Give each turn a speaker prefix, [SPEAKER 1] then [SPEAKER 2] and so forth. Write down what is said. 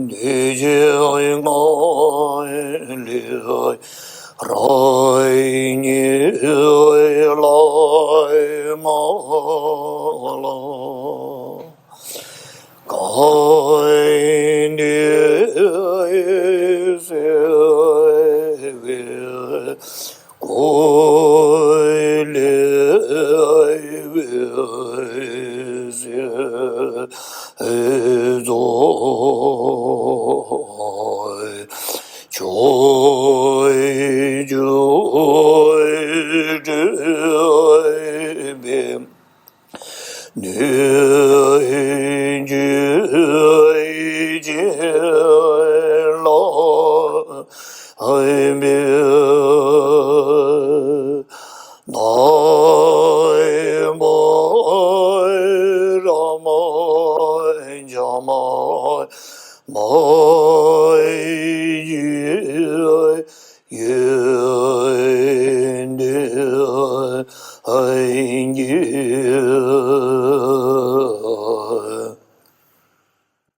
[SPEAKER 1] đi chơi ngồi lười rồi như lối mò lo coi như sẽ về coi lười về rồi trôi trôi trôi biển nơi dưới lo hơi miền nói môi ra môi cho môi môi dưới dưới hơi như